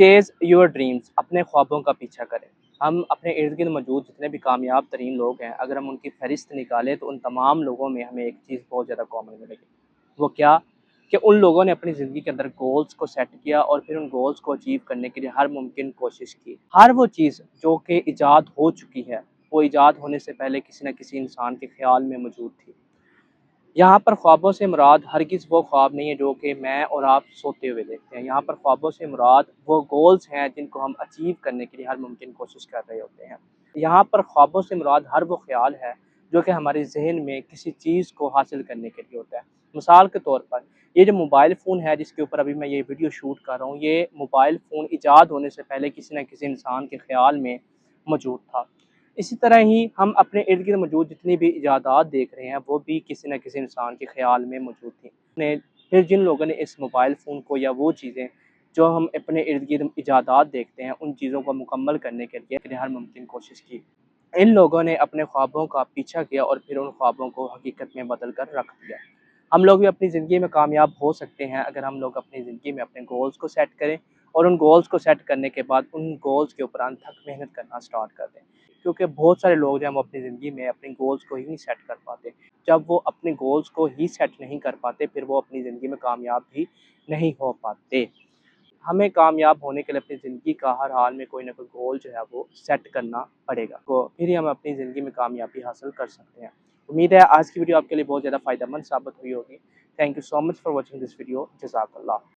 چیز your dreams, اپنے خوابوں کا پیچھا کریں۔ ہم اپنے ارد گرد موجود جتنے بھی کامیاب ترین لوگ ہیں، اگر ہم ان کی فہرست نکالیں تو ان تمام لوگوں میں ہمیں ایک چیز بہت زیادہ کامن ملے گی۔ وہ کیا؟ کہ ان لوگوں نے اپنی زندگی کے اندر گولز کو سیٹ کیا اور پھر ان گولز کو اچیو کرنے کے لیے ہر ممکن کوشش کی۔ ہر وہ چیز جو کہ ایجاد ہو چکی ہے، وہ ایجاد ہونے سے پہلے کسی نہ کسی انسان کے خیال میں موجود تھی۔ یہاں پر خوابوں سے مراد ہرگز وہ خواب نہیں ہے جو کہ میں اور آپ سوتے ہوئے دیکھتے ہیں۔ یہاں پر خوابوں سے مراد وہ گولز ہیں جن کو ہم اچیو کرنے کے لیے ہر ممکن کوشش کر رہے ہوتے ہیں۔ یہاں پر خوابوں سے مراد ہر وہ خیال ہے جو کہ ہمارے ذہن میں کسی چیز کو حاصل کرنے کے لیے ہوتا ہے۔ مثال کے طور پر یہ جو موبائل فون ہے جس کے اوپر ابھی میں یہ ویڈیو شوٹ کر رہا ہوں، یہ موبائل فون ایجاد ہونے سے پہلے کسی نہ کسی انسان کے خیال میں موجود تھا۔ اسی طرح ہی ہم اپنے ارد گرد موجود جتنی بھی ایجادات دیکھ رہے ہیں وہ بھی کسی نہ کسی انسان کے خیال میں موجود تھیں۔ پھر جن لوگوں نے اس موبائل فون کو یا وہ چیزیں جو ہم اپنے ارد گرد ایجادات دیکھتے ہیں ان چیزوں کو مکمل کرنے کے لیے ہر ممکن کوشش کی، ان لوگوں نے اپنے خوابوں کا پیچھا کیا اور پھر ان خوابوں کو حقیقت میں بدل کر رکھ دیا۔ ہم لوگ بھی اپنی زندگی میں کامیاب ہو سکتے ہیں اگر ہم لوگ اپنی زندگی میں اپنے گولز کو سیٹ کریں اور ان گولز کو سیٹ کرنے کے بعد ان گولز کے اوپر انتھک محنت کرنا سٹارٹ کر دیں۔ کیونکہ بہت سارے لوگ جو ہیں وہ اپنی زندگی میں اپنے گولز کو ہی نہیں سیٹ کر پاتے۔ جب وہ اپنے گولز کو ہی سیٹ نہیں کر پاتے پھر وہ اپنی زندگی میں کامیاب بھی نہیں ہو پاتے۔ ہمیں کامیاب ہونے کے لیے اپنی زندگی کا ہر حال میں کوئی نہ کوئی گول جو ہے وہ سیٹ کرنا پڑے گا، تو پھر ہی ہم اپنی زندگی میں کامیابی حاصل کر سکتے ہیں۔ امید ہے آج کی ویڈیو آپ کے لیے بہت زیادہ فائدہ مند ثابت ہوئی ہوگی۔ Thank you so much for watching this video. جزاک اللہ۔